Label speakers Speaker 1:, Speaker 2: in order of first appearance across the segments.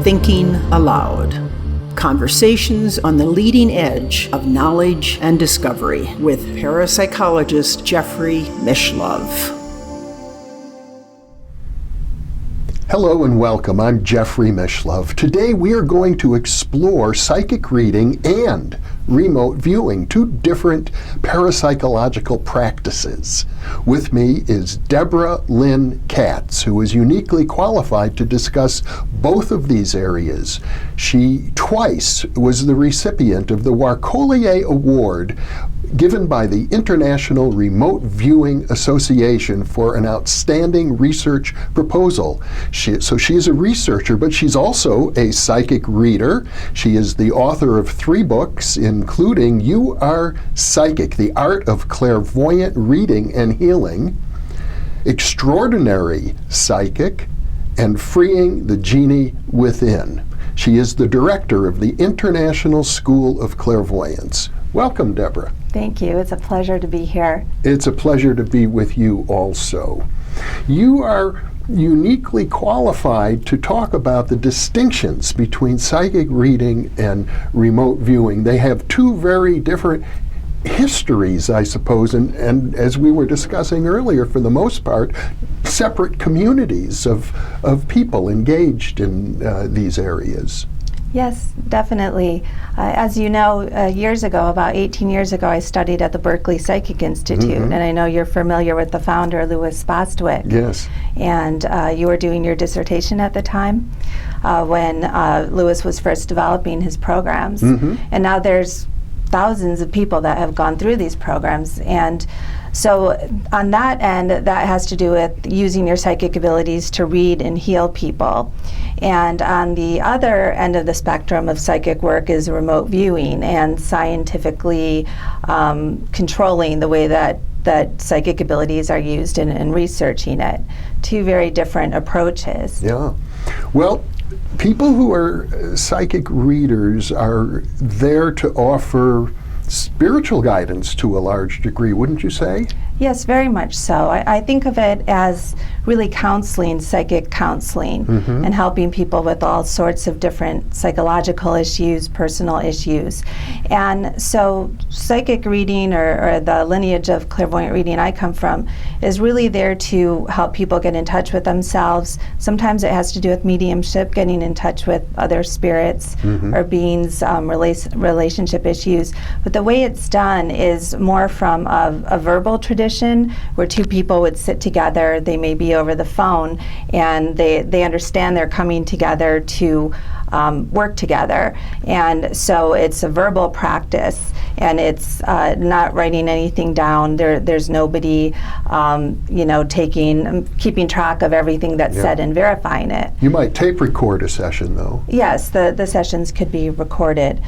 Speaker 1: Thinking Aloud. Conversations on the leading edge of knowledge and discovery with parapsychologist Jeffrey Mishlove.
Speaker 2: Hello and welcome. I'm Jeffrey Mishlove. Today we are going to explore psychic reading and remote viewing, two different parapsychological practices. With me is Deborah Lynn Katz, who is uniquely qualified to discuss both of these areas. She twice was the recipient of the Warcolier Award given by the International Remote Viewing Association for an outstanding research proposal. She is a researcher, but she's also a psychic reader. She is the author of 3 books, including You Are Psychic, The Art of Clairvoyant Reading and Healing, Extraordinary Psychic, and Freeing the Genie Within. She is the director of the International School of Clairvoyance. Welcome, Deborah.
Speaker 3: Thank you. It's a pleasure to be here.
Speaker 2: It's a pleasure to be with you also. You are uniquely qualified to talk about the distinctions between psychic reading and remote viewing. They have two very different histories, I suppose, and as we were discussing earlier, for the most part, separate communities of people engaged in these areas.
Speaker 3: Yes, definitely. As you know, years ago, about 18 years ago, I studied at the Berkeley Psychic Institute, and I know you're familiar with the founder, Louis Bostwick.
Speaker 2: Yes.
Speaker 3: And you were doing your dissertation at the time when Louis was first developing his programs. And now there's thousands of people that have gone through these programs. And so on that end, that has to do with using your psychic abilities to read and heal people. And on the other end of the spectrum of psychic work is remote viewing and scientifically controlling the way that psychic abilities are used and researching it. Two very different approaches.
Speaker 2: Yeah. Well, people who are psychic readers are there to offer spiritual guidance to a large degree, wouldn't you say?
Speaker 3: Yes, very much so. I think of it as really counseling, psychic counseling, and helping people with all sorts of different psychological issues, personal issues. And so psychic reading, or the lineage of clairvoyant reading I come from, is really there to help people get in touch with themselves. Sometimes it has to do with mediumship, getting in touch with other spirits or beings, relationship issues. But the way it's done is more from a verbal tradition, where two people would sit together. They may be over the phone, and they understand they're coming together to work together. And so it's a verbal practice, and it's not writing anything down. There's nobody keeping track of everything that's said and verifying it.
Speaker 2: You might tape record a session, though.
Speaker 3: Yes, the sessions could be recorded.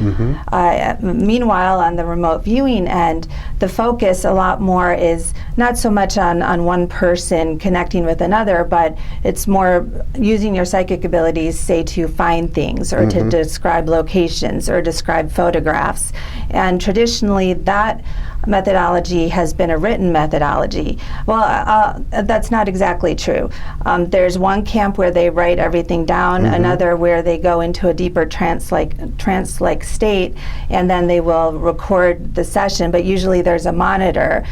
Speaker 3: Meanwhile, on the remote viewing end, the focus a lot more is not so much on one person connecting with another, but it's more using your psychic abilities, say, to find things or to describe locations or describe photographs. And traditionally, that methodology has been a written methodology. Well, that's not exactly true. There's one camp where they write everything down, another where they go into a deeper trance-like state, and then they will record the session, but usually there's a monitor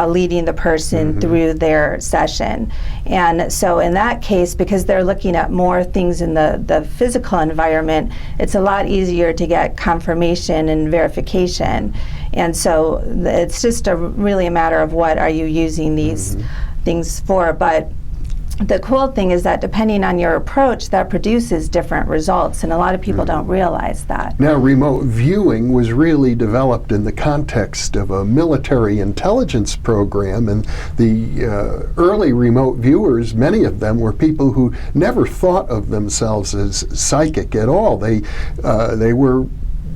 Speaker 3: leading the person through their session. And so in that case, because they're looking at more things in the physical environment, it's a lot easier to get confirmation and verification. And so it's just really a matter of what are you using these things for. But the cool thing is that depending on your approach, that produces different results, and a lot of people don't realize that.
Speaker 2: Now, remote viewing was really developed in the context of a military intelligence program, and the early remote viewers, many of them were people who never thought of themselves as psychic at all. They were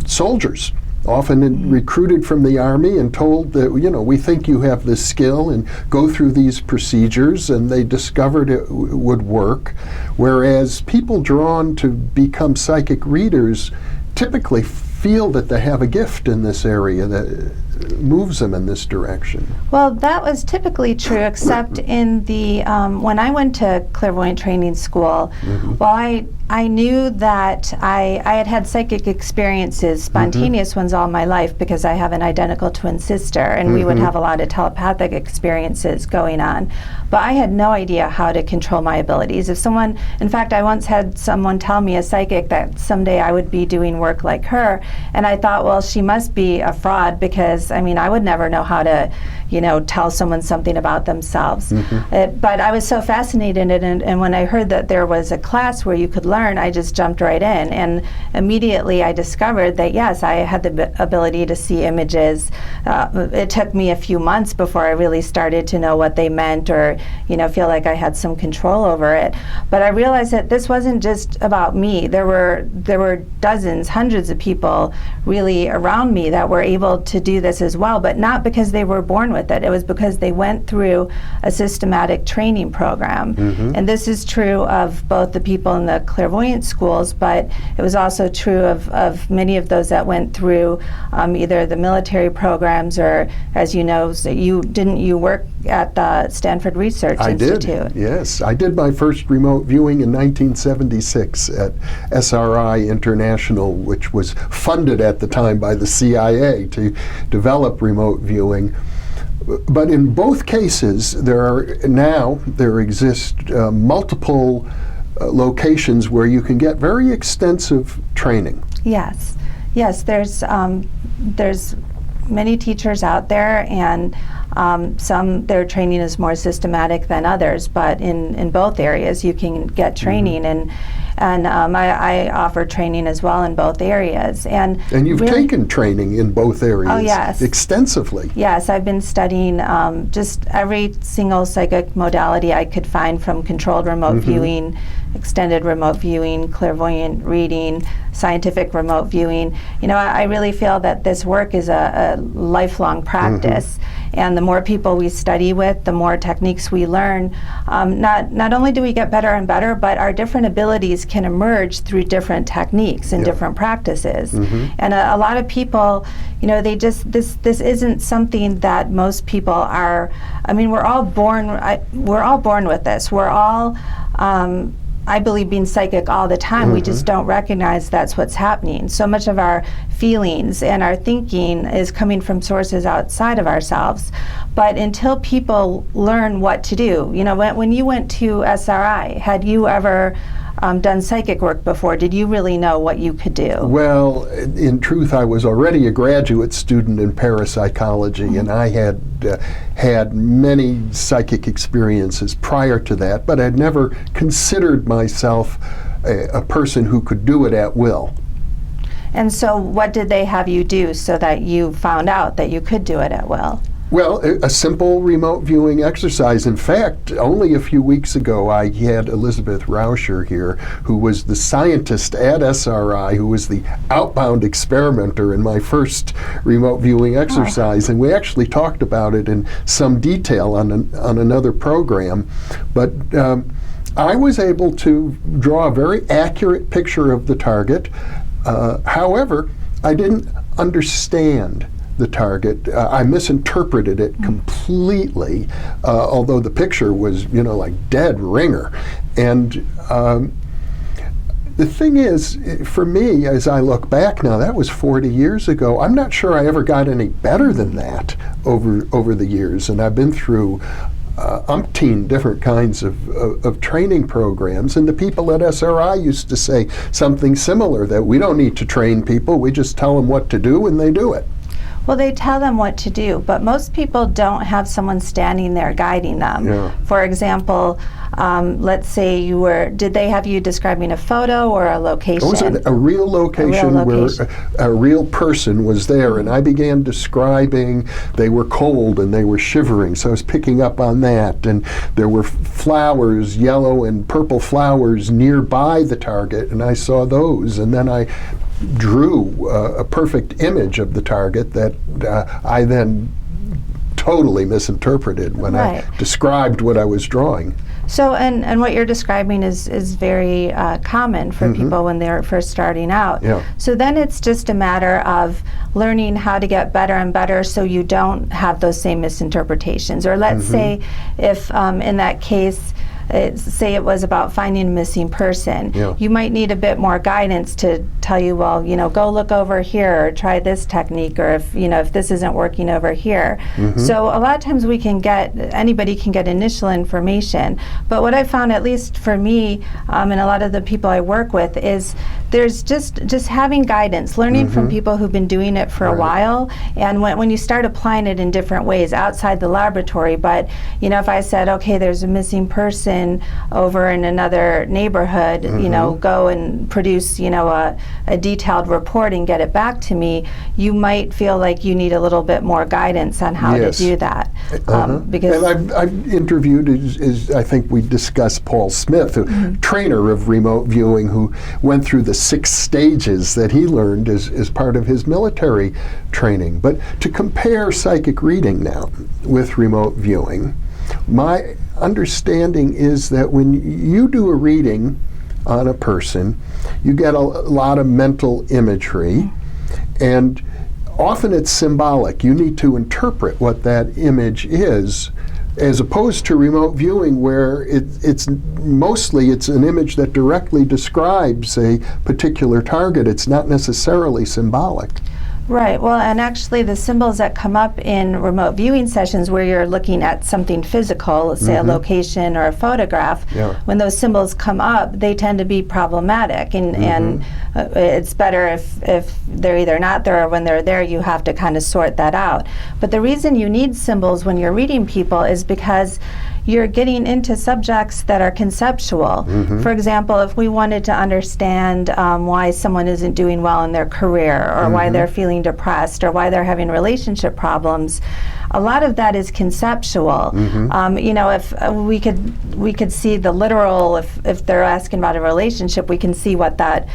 Speaker 2: soldiers, often recruited from the Army and told that, we think you have this skill, and go through these procedures, and they discovered it would work. Whereas people drawn to become psychic readers typically feel that they have a gift in this area, that moves them in this direction.
Speaker 3: Well, that was typically true, except in the when I went to clairvoyant training school. Well, I knew that I had had psychic experiences, spontaneous ones, all my life because I have an identical twin sister, and we would have a lot of telepathic experiences going on. But I had no idea how to control my abilities. If someone, in fact, I once had someone tell me, a psychic, that someday I would be doing work like her, and I thought, well, she must be a fraud because, I mean, I would never know how to, tell someone something about themselves. But I was so fascinated in it, and when I heard that there was a class where you could learn, I just jumped right in, and immediately I discovered that, yes, I had the ability to see images. It took me a few months before I really started to know what they meant or, feel like I had some control over it. But I realized that this wasn't just about me. There were dozens, hundreds of people really around me that were able to do this as well, but not because they were born with it. It was because they went through a systematic training program. And this is true of both the people in the clairvoyant schools, but it was also true of many of those that went through either the military programs or, as you know, you work at the Stanford Research Institute?
Speaker 2: I did, yes. I did my first remote viewing in 1976 at SRI International, which was funded at the time by the CIA to develop remote viewing. But in both cases, there exist multiple locations where you can get very extensive training.
Speaker 3: Yes, there's many teachers out there, and some, their training is more systematic than others, but in both areas you can get training, and I offer training as well in both areas. And
Speaker 2: you've taken training in both areas.
Speaker 3: Oh, yes.
Speaker 2: Extensively.
Speaker 3: Yes, I've been studying just every single psychic modality I could find, from controlled remote viewing, extended remote viewing, clairvoyant reading, scientific remote viewing. I really feel that this work is a lifelong practice. And the more people we study with, the more techniques we learn. Not only do we get better and better, but our different abilities can emerge through different techniques and different practices. And a lot of people, this isn't something that most people are. I mean, we're all born with this. We're all, I believe, being psychic all the time. We just don't recognize that's what's happening. So much of our feelings and our thinking is coming from sources outside of ourselves. But until people learn what to do, when you went to SRI, had you ever done psychic work before? Did you really know what you could do?
Speaker 2: Well, in truth, I was already a graduate student in parapsychology, and I had had many psychic experiences prior to that, but I'd never considered myself a person who could do it at will.
Speaker 3: And so what did they have you do so that you found out that you could do it at will?
Speaker 2: Well, a simple remote viewing exercise. In fact, only a few weeks ago, I had Elizabeth Rauscher here, who was the scientist at SRI, who was the outbound experimenter in my first remote viewing exercise, and we actually talked about it in some detail on another program. But I was able to draw a very accurate picture of the target. However, I didn't understand the target. I misinterpreted it completely, although the picture was, like dead ringer. And the thing is, for me, as I look back now, that was 40 years ago. I'm not sure I ever got any better than that over the years. And I've been through umpteen different kinds of training programs, and the people at SRI used to say something similar, that we don't need to train people, we just tell them what to do and they do it.
Speaker 3: Well, they tell them what to do, but most people don't have someone standing there guiding them.
Speaker 2: Yeah.
Speaker 3: For example, let's say did they have you describing a photo or a location?
Speaker 2: It was a real location where a real person was there, and I began describing, they were cold and they were shivering, so I was picking up on that, and there were flowers, yellow and purple flowers nearby the target, and I saw those, and then I drew a perfect image of the target that I then totally misinterpreted when I described what I was drawing.
Speaker 3: So, and what you're describing is very common for people when they're first starting out.
Speaker 2: Yeah.
Speaker 3: So then it's just a matter of learning how to get better and better so you don't have those same misinterpretations. Or let's say if in that case, say it was about finding a missing person,
Speaker 2: Yeah.
Speaker 3: you might need a bit more guidance to tell you, well, go look over here or try this technique, or if this isn't working over here. So a lot of times anybody can get initial information, but what I found, at least for me, and a lot of the people I work with, is there's just having guidance, learning from people who've been doing it for a while, and when you start applying it in different ways outside the laboratory. But if I said, okay, there's a missing person over in another neighborhood, go and produce, a detailed report and get it back to me, you might feel like you need a little bit more guidance on how to do that. Because
Speaker 2: and I've interviewed, as I think we discussed, Paul Smith, a trainer of remote viewing, who went through the 6 stages that he learned as part of his military training. But to compare psychic reading now with remote viewing, my understanding is that when you do a reading on a person, you get a lot of mental imagery, and often it's symbolic. You need to interpret what that image is, as opposed to remote viewing, where it's mostly an image that directly describes a particular target. It's not necessarily symbolic.
Speaker 3: Right. Well, and actually the symbols that come up in remote viewing sessions where you're looking at something physical, let's say a location or a photograph, when those symbols come up, they tend to be problematic. And it's better if they're either not there, or when they're there, you have to kind of sort that out. But the reason you need symbols when you're reading people is because you're getting into subjects that are conceptual. For example, if we wanted to understand why someone isn't doing well in their career, or why they're feeling depressed, or why they're having relationship problems, a lot of that is conceptual. If we could see the literal, if they're asking about a relationship, we can see what that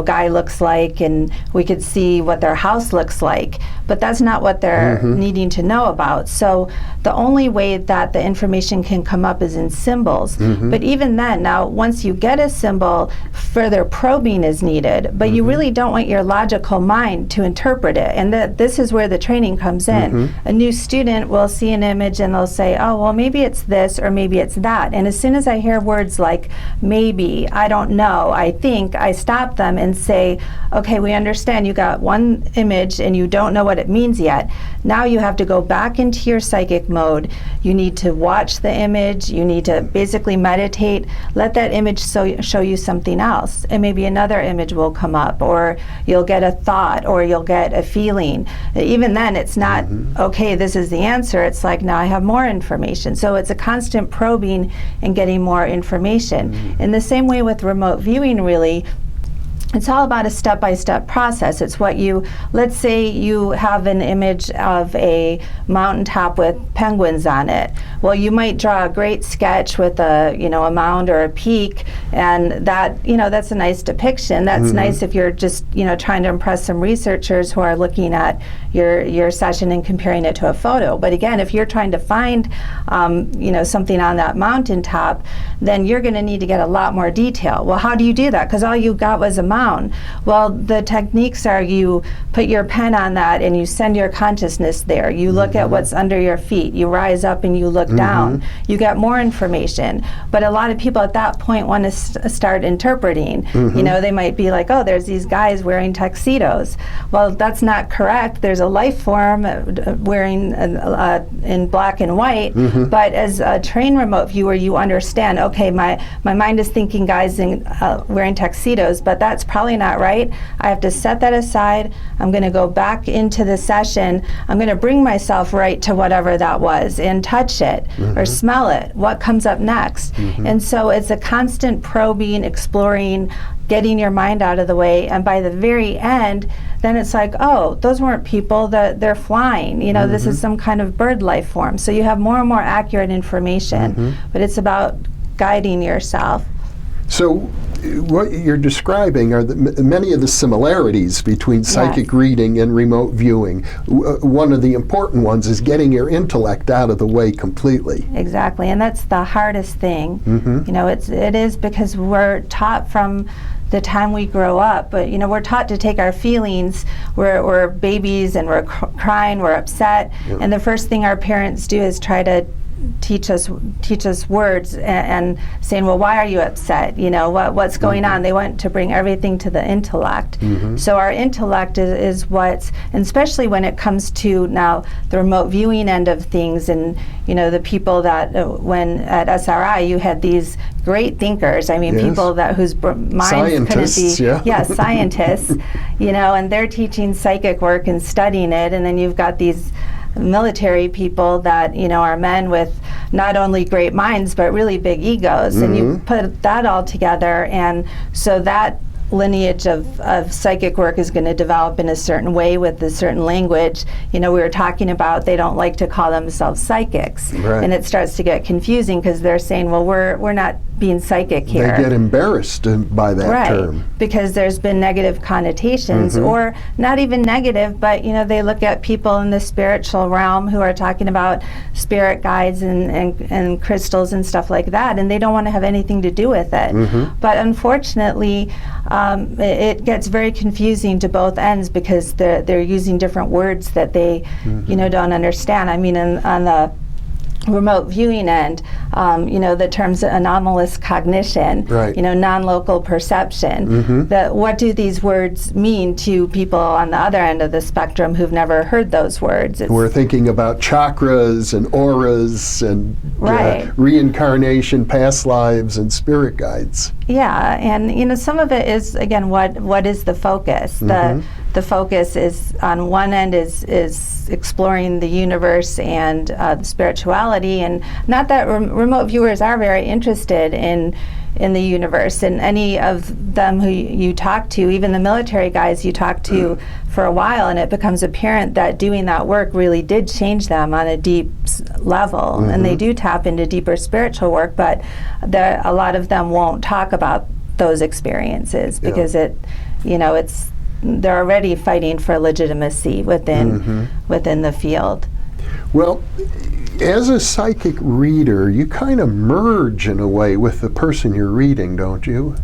Speaker 3: guy looks like, and we could see what their house looks like, but that's not what they're needing to know about. So the only way that the information can come up is in symbols. But even then, now once you get a symbol, further probing is needed, but you really don't want your logical mind to interpret it, and this is where the training comes in. A new student will see an image and they'll say, oh, well, maybe it's this or maybe it's that, and as soon as I hear words like maybe, I don't know, I think, I stop them and say, okay, we understand you got one image and you don't know what it means yet. Now you have to go back into your psychic mode. You need to watch the image. You need to basically meditate. Let that image show you something else. And maybe another image will come up, or you'll get a thought, or you'll get a feeling. Even then, it's not, okay, this is the answer. It's like, now I have more information. So it's a constant probing and getting more information. In the same way with remote viewing, really, it's all about a step-by-step process. It's let's say you have an image of a mountaintop with penguins on it. Well, you might draw a great sketch with a mound or a peak, and that's a nice depiction. That's nice if you're just, trying to impress some researchers who are looking at your session and comparing it to a photo. But again, if you're trying to find, something on that mountaintop, then you're going to need to get a lot more detail. Well, how do you do that? Because all you got was a mound. Well, the techniques are you put your pen on that and you send your consciousness there. You look at what's under your feet. You rise up and you look down. You get more information. But a lot of people at that point want to start interpreting. They might be like, oh, there's these guys wearing tuxedos. Well, that's not correct. There's a life form wearing in black and white. But as a trained remote viewer, you understand, okay, my mind is thinking guys wearing tuxedos, but that's probably not right. I have to set that aside. I'm going to go back into the session. I'm going to bring myself right to whatever that was and touch it or smell it. What comes up next? And so it's a constant probing, exploring, getting your mind out of the way, and by the very end, then it's like, oh, those weren't people, they're flying. This is some kind of bird life form. So you have more and more accurate information, but it's about guiding yourself.
Speaker 2: So what you're describing are many of the similarities between psychic reading and remote viewing. One of the important ones is getting your intellect out of the way completely.
Speaker 3: Exactly, and that's the hardest thing. You know, it is because we're taught from the time we grow up, but you know, we're taught to take our feelings. We're babies and we're crying, we're upset, and the first thing our parents do is try to teach us words and saying, well, why are you upset? You know, what's going on? They want to bring everything to the intellect. So our intellect is what's, and especially when it comes to now the remote viewing end of things, and you know, the people that when at SRI you had these great thinkers. I mean, people that whose minds couldn't be scientists. You know, and they're teaching psychic work and studying it, and then you've got these military people that, you know, are men with not only great minds but really big egos, and you put that all together, and so that lineage of psychic work is going to develop in a certain way with a certain language. You know, we were talking about they don't like to call themselves psychics, and it starts to get confusing because they're saying, well, we're not being psychic here.
Speaker 2: They get embarrassed by that term.
Speaker 3: Because there's been negative connotations, or not even negative, but you know, they look at people in the spiritual realm who are talking about spirit guides and crystals and stuff like that, and they don't want to have anything to do with it. But unfortunately, it gets very confusing to both ends because they're using different words that they you know, don't understand. I mean, on the remote viewing end, you know, the terms anomalous cognition, you know, non-local perception. What do these words mean to people on the other end of the spectrum who've never heard those words?
Speaker 2: We're thinking about chakras and auras and reincarnation, past lives, and spirit guides. Yeah,
Speaker 3: and you know, some of it is, again, what is the focus? The focus is, on one end is exploring the universe and spirituality, and not that remote viewers are very interested in the universe, and any of them who you talk to, even the military guys you talk to for a while, and it becomes apparent that doing that work really did change them on a deep level, and they do tap into deeper spiritual work, but a lot of them won't talk about those experiences because they're already fighting for legitimacy within the field.
Speaker 2: Well, as a psychic reader, you kind of merge in a way with the person you're reading, don't you?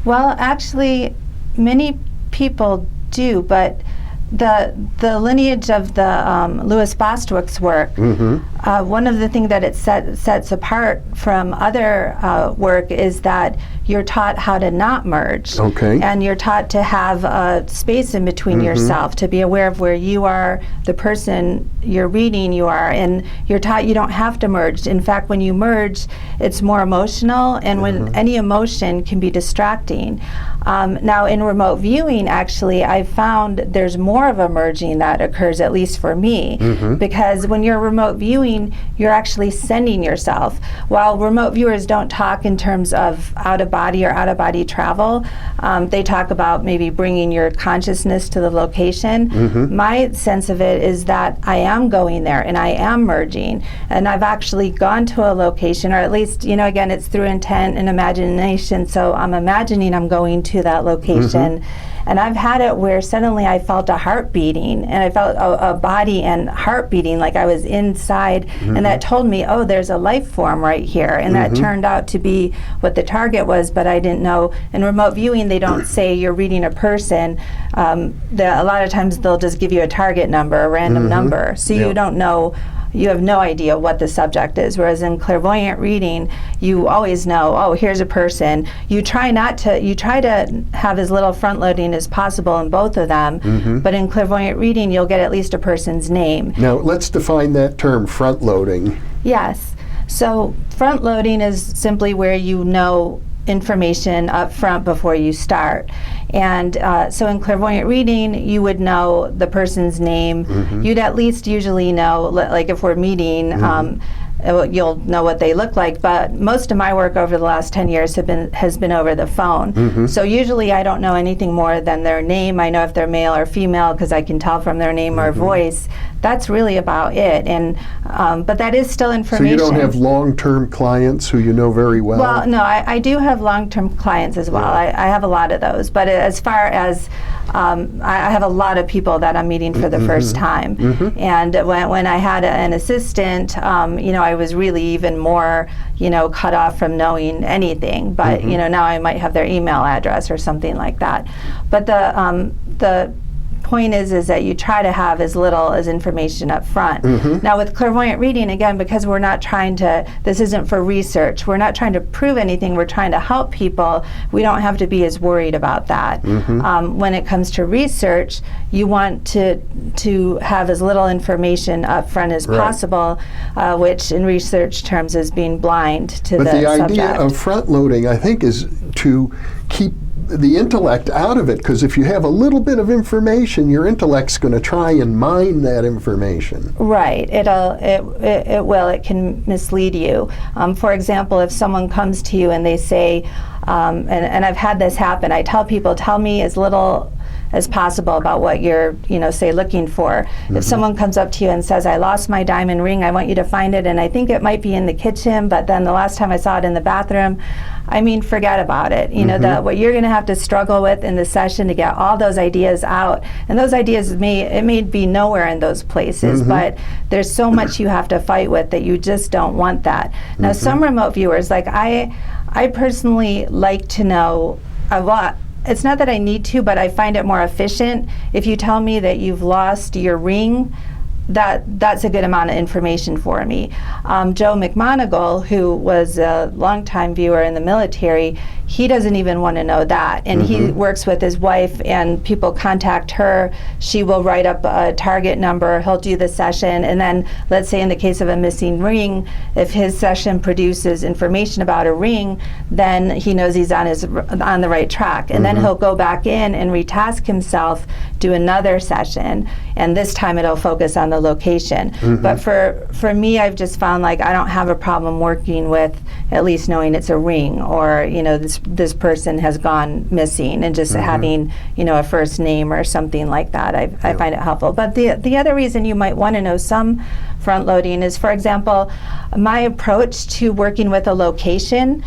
Speaker 3: Well, actually, many people do, but the lineage of the Louis Bostwick's work, one of the things that it sets apart from other work is that you're taught how to not merge. And you're taught to have a space in between yourself, to be aware of where you are, the person you're reading you are, and you're taught you don't have to merge. In fact, when you merge, it's more emotional, and when any emotion can be distracting. Now, in remote viewing, actually, I've found there's more of a merging that occurs, at least for me, because when you're remote viewing, you're actually sending yourself. While remote viewers don't talk in terms of out-of-body or out-of-body travel, they talk about maybe bringing your consciousness to the location. My sense of it is that I am going there and I am merging, and I've actually gone to a location, or at least, you know, again, it's through intent and imagination, so I'm imagining I'm going to that location. And I've had it where suddenly I felt a heart beating, and I felt a body and heart beating like I was inside, and that told me, oh, there's a life form right here, and that turned out to be what the target was, but I didn't know. In remote viewing, they don't say you're reading a person. A lot of times they'll just give you a target number, a random number, so you don't know. You have no idea what the subject is, whereas in clairvoyant reading, you always know, oh, here's a person. You try to have as little front loading as possible in both of them, but in clairvoyant reading, you'll get at least a person's name.
Speaker 2: Now, let's define that term, front loading.
Speaker 3: Yes. So front loading is simply where you know information up front before you start. And so in clairvoyant reading, you would know the person's name. You'd at least usually know, like if we're meeting, you'll know what they look like. But most of my work over the last 10 years has been over the phone. So usually I don't know anything more than their name. I know if they're male or female because I can tell from their name or voice. That's really about it. And but that is still information.
Speaker 2: So you don't have long-term clients who you know very well?
Speaker 3: Well, no, I do have long-term clients as well. I have a lot of those. But as far as I have a lot of people that I'm meeting for the first time. And when I had an assistant, I was really even more, cut off from knowing anything. But now I might have their email address or something like that. But the point is that you try to have as little as information up front. Now with clairvoyant reading, again, because we're not trying to, this isn't for research, we're not trying to prove anything, we're trying to help people, we don't have to be as worried about that. When it comes to research, you want to have as little information up front as possible, which in research terms is being blind to the subject.
Speaker 2: But the idea of front-loading, I think, is to keep the intellect out of it, because if you have a little bit of information, your intellect's going to try and mine that information.
Speaker 3: Right. It can mislead you. For example, if someone comes to you and they say, and I've had this happen, I tell people, tell me as little as possible about what you're, say, looking for. If someone comes up to you and says, I lost my diamond ring, I want you to find it, and I think it might be in the kitchen, but then the last time I saw it in the bathroom, forget about it. What you're going to have to struggle with in the session to get all those ideas out, and those ideas may be nowhere in those places, but there's so much you have to fight with that you just don't want that. Now, some remote viewers, like I personally like to know a lot. It's not that I need to, but I find it more efficient. If you tell me that you've lost your ring, that's a good amount of information for me. Joe McMoneagle, who was a longtime viewer in the military, he doesn't even want to know that. And he works with his wife, and people contact her. She will write up a target number. He'll do the session. And then, let's say in the case of a missing ring, if his session produces information about a ring, then he knows he's on the right track. And then he'll go back in and retask himself, do another session, and this time it'll focus on the location. But for me, I've just found like I don't have a problem working with at least knowing it's a ring, or this person has gone missing, and just having a first name or something like that. I find it helpful. But the other reason you might want to know some front loading is, for example, my approach to working with a location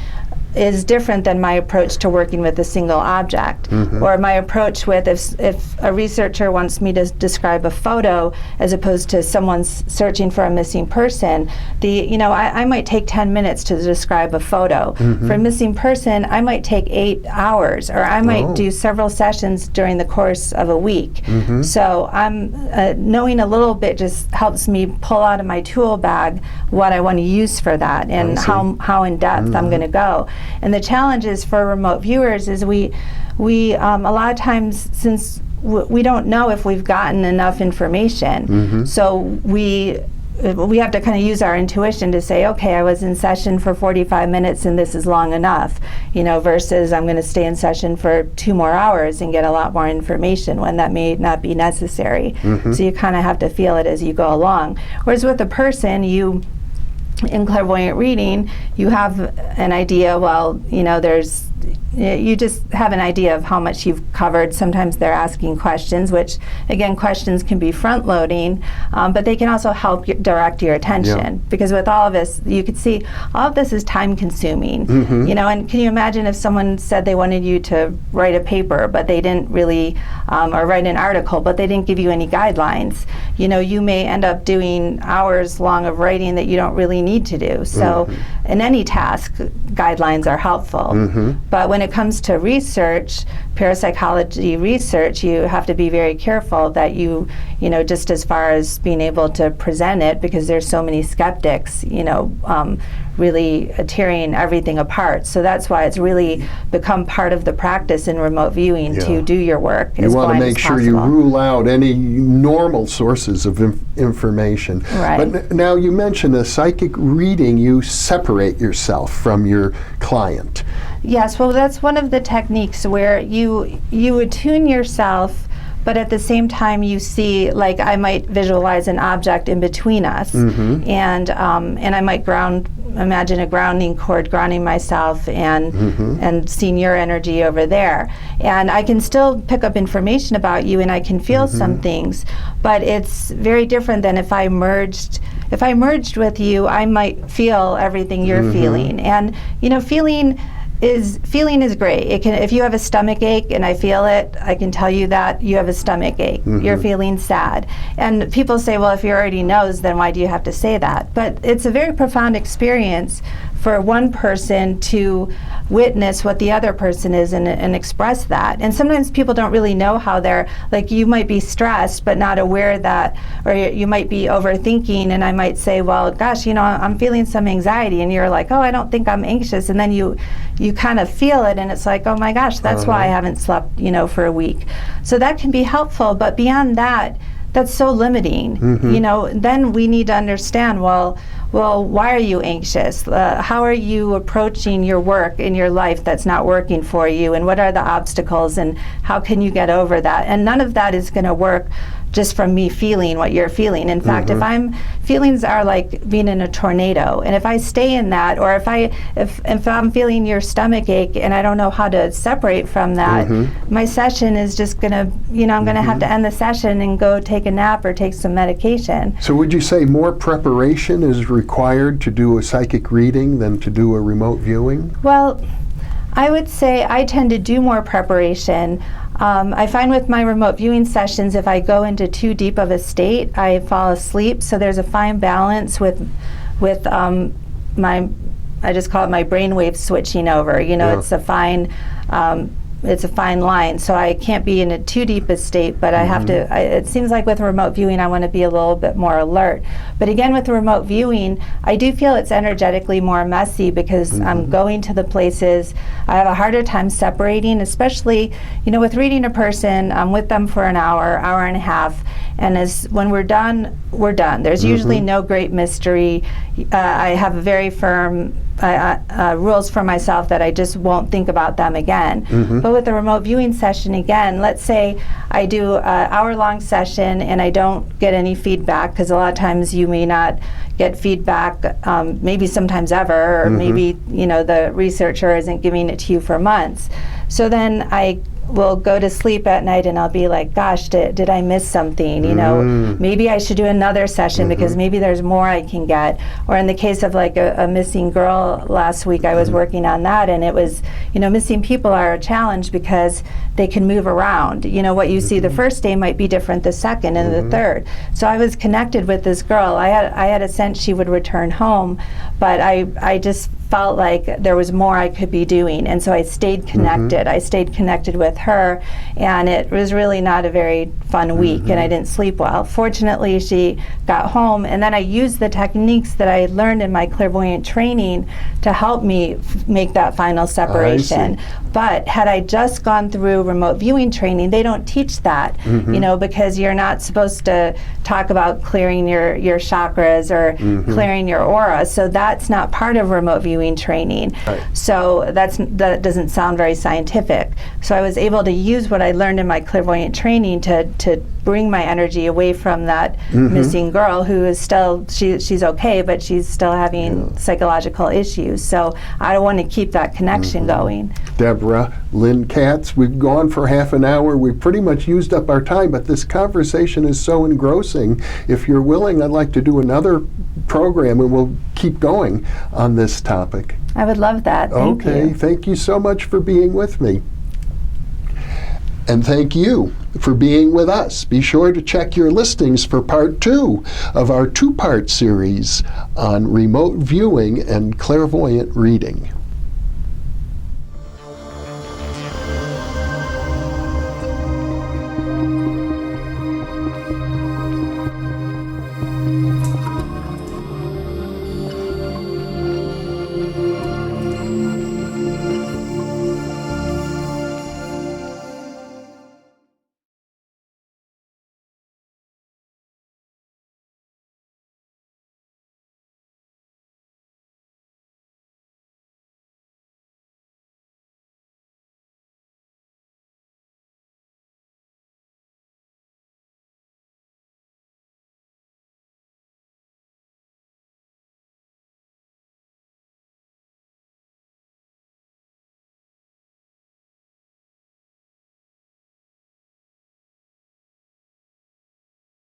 Speaker 3: is different than my approach to working with a single object, or my approach with if a researcher wants me to describe a photo as opposed to someone searching for a missing person. I might take 10 minutes to describe a photo. For a missing person, I might take 8 hours, or I might do several sessions during the course of a week. So I'm knowing a little bit just helps me pull out of my tool bag what I want to use for that, and how in depth I'm going to go. And the challenges for remote viewers is we a lot of times, since we don't know if we've gotten enough information, so we have to kind of use our intuition to say, okay, I was in session for 45 minutes and this is long enough, versus I'm going to stay in session for 2 more hours and get a lot more information when that may not be necessary. So you kind of have to feel it as you go along. Whereas with a person, in clairvoyant reading, you have an idea, you just have an idea of how much you've covered. Sometimes they're asking questions, which, again, questions can be front-loading, but they can also help direct your attention. Because with all of this, you could see all of this is time-consuming. And can you imagine if someone said they wanted you to write a paper, but they didn't really, or write an article, but they didn't give you any guidelines? You may end up doing hours long of writing that you don't really need to do. So in any task, guidelines are helpful. But when it comes to research, parapsychology research, you have to be very careful that just as far as being able to present it, because there's so many skeptics, really tearing everything apart. So that's why it's really become part of the practice in remote viewing to do your work
Speaker 2: You want to make sure you rule out any normal sources of information.
Speaker 3: Right.
Speaker 2: But now you mentioned a psychic reading, you separate yourself from your client.
Speaker 3: Yes, well, that's one of the techniques where you attune yourself but at the same time you see, like, I might visualize an object in between us, and I might imagine a grounding cord, grounding myself, and seeing your energy over there. And I can still pick up information about you, and I can feel some things, but it's very different than if I merged with you. I might feel everything you're feeling, and feeling is great. It can, if you have a stomach ache and I feel it, I can tell you that you have a stomach ache. You're feeling sad. And people say, well, if you already knows, then why do you have to say that? But it's a very profound experience for one person to witness what the other person is and express that. And sometimes people don't really know how they're, like, you might be stressed but not aware that, or you might be overthinking, and I might say, well, gosh, I'm feeling some anxiety, and you're like, oh, I don't think I'm anxious, and then you kind of feel it, and it's like, oh my gosh, that's why I haven't slept, for a week. So that can be helpful, but beyond that, that's so limiting. Then we need to understand, well, why are you anxious? How are you approaching your work in your life that's not working for you? And what are the obstacles? And how can you get over that? And none of that is going to work just from me feeling what you're feeling. In fact, feelings are like being in a tornado, and if I stay in that, or if I'm feeling your stomach ache and I don't know how to separate from that, my session is just gonna, I'm gonna have to end the session and go take a nap or take some medication.
Speaker 2: So would you say more preparation is required to do a psychic reading than to do a remote viewing?
Speaker 3: Well, I would say I tend to do more preparation. I find with my remote viewing sessions, if I go into too deep of a state, I fall asleep. So there's a fine balance with my, I just call it my brainwave switching over. It's a fine line. So I can't be in a too deep a state, but I have to, it seems like with remote viewing, I want to be a little bit more alert. But again, with remote viewing, I do feel it's energetically more messy because I'm going to the places. I have a harder time separating, especially, with reading a person, I'm with them for an hour and a half, and when we're done, we're done. There's usually no great mystery. I have a very firm rules for myself that I just won't think about them again. But with the remote viewing session, again, let's say I do an hour-long session and I don't get any feedback, because a lot of times you may not get feedback, maybe sometimes ever, or maybe the researcher isn't giving it to you for months. So then I will go to sleep at night and I'll be like, gosh, did I miss something? Maybe I should do another session because maybe there's more I can get. Or in the case of like a missing girl last week, I was working on that, and it was, missing people are a challenge because they can move around. What you see the first day might be different the second and the third. So I was connected with this girl. I had a sense she would return home, but I just felt like there was more I could be doing, and so I stayed connected. I stayed connected with her, and it was really not a very fun week, and I didn't sleep well. Fortunately, she got home, and then I used the techniques that I had learned in my clairvoyant training to help me make that final separation. But had I just gone through remote viewing training, they don't teach that, because you're not supposed to talk about clearing your chakras or clearing your aura, so that's not part of remote viewing training. So that doesn't sound very scientific. So I was able to use what I learned in my clairvoyant training to bring my energy away from that missing girl, who is still, she's okay, but she's still having psychological issues. So I want to keep that connection going.
Speaker 2: Deborah Lynn Katz, we've gone for half an hour. We've pretty much used up our time, but this conversation is so engrossing. If you're willing, I'd like to do another program, and we'll keep going on this topic.
Speaker 3: I would love that. Thank you.
Speaker 2: Thank you so much for being with me. And thank you for being with us. Be sure to check your listings for part 2 of our 2-part series on remote viewing and clairvoyant reading.